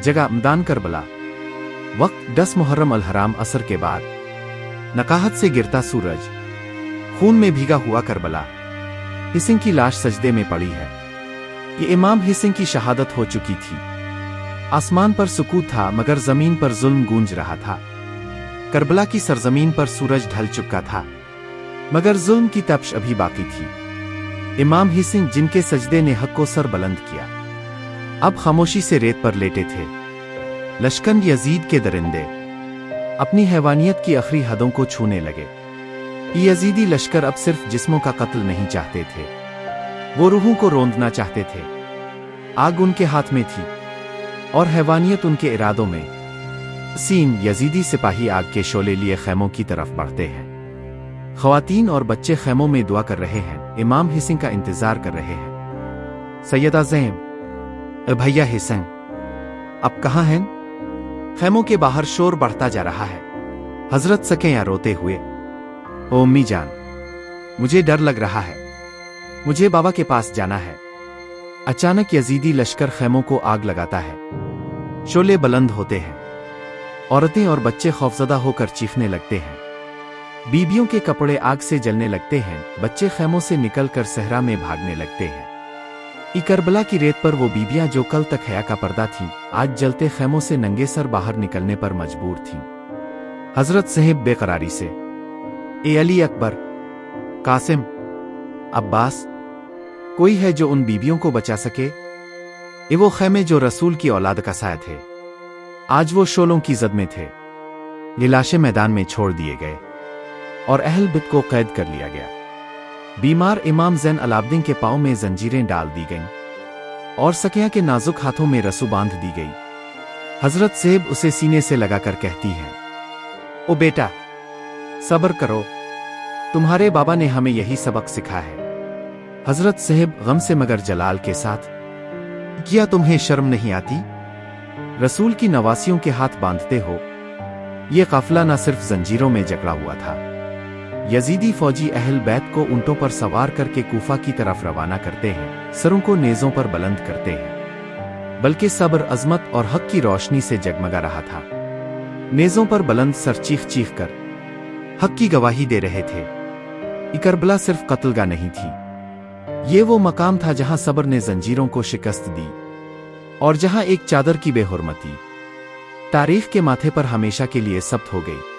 जगह मैदान करबला। वक्त 10 मुहर्रम अल हराम असर के बाद। नकाहत से गिरता सूरज, खून में भीगा हुआ करबला। हिसन की लाश सजदे में पड़ी है। ये इमाम हिसन की शहादत हो चुकी थी। आसमान पर सुकूत था मगर जमीन पर जुल्म गूंज रहा था। करबला की सरजमीन पर सूरज ढल चुका था मगर जुल्म की तपश अभी बाकी थी। इमाम हिसन जिनके सजदे ने हक को सर बुलंद किया, अब खामोशी से रेत पर लेटे थे। लश्कर यजीद के दरिंदे अपनी हैवानियत की आखिरी हदों को छूने लगे। यजीदी लश्कर अब सिर्फ जिस्मों का कत्ल नहीं चाहते थे, वो रूहों को रोंदना चाहते थे। आग उनके हाथ में थी और हैवानियत उनके इरादों में। सीन यजीदी सिपाही आग के शोले लिए खैमों की तरफ बढ़ते हैं। ख्वातीन और बच्चे खैमों में दुआ कर रहे हैं, इमाम हिसन का इंतजार कर रहे हैं। सैयदा ज़ैनब, भैया हिसन अब कहाँ हैं? खैमों के बाहर शोर बढ़ता जा रहा है। हजरत सकेया रोते हुए, ओ अम्मी जान, मुझे डर लग रहा है, मुझे बाबा के पास जाना है। अचानक यजीदी लश्कर खैमों को आग लगाता है। शोले बुलंद होते हैं। औरतें और बच्चे खौफजदा होकर चीखने लगते हैं। बीबियों के कपड़े आग से जलने लगते हैं। बच्चे खैमों से निकलकर सहरा में भागने लगते हैं। करबला की रेत पर वो बीबियां जो कल तक हया का पर्दा थीं, आज जलते खैमों से नंगे सर बाहर निकलने पर मजबूर थीं। हजरत साहिब बेकरारी से, ए अली अकबर, कासिम, अब्बास, कोई है जो उन बीबियों को बचा सके? ये वो खैमे जो रसूल की औलाद का साया थे, आज वो शोलों की जद में थे। ये लाशें मैदान में छोड़ दिए गए और अहल बित को कैद कर लिया गया। बीमार इमाम ज़ैन अलाब्दीन के पांव में जंजीरें डाल दी गईं और सकिया के नाजुक हाथों में रस्सू बांध दी गई। हजरत साहिब उसे सीने से लगाकर कहती हैं, ओ बेटा, सब्र करो, तुम्हारे बाबा ने हमें यही सबक सिखा है। हजरत साहिब गम से मगर जलाल के साथ, क्या तुम्हें शर्म नहीं आती? रसूल की नवासियों के हाथ बांधते हो। ये काफिला न सिर्फ जंजीरों में जकड़ा हुआ था। यजीदी फौजी अहल बैत को ऊंटों पर सवार करके कूफा की तरफ रवाना करते हैं, सरों को नेज़ों पर बुलंद करते हैं, बल्कि सब्र, अजमत और हक की रोशनी से जगमगा रहा था। नेज़ों पर बुलंद सर चीख चीख कर हक की गवाही दे रहे थे। करबला सिर्फ कत्लगाह नहीं थी, ये वो मकाम था जहां सब्र ने जंजीरों को शिकस्त दी और जहां एक चादर की बेहुरमती तारीख के माथे पर हमेशा के लिए सब्त हो गई।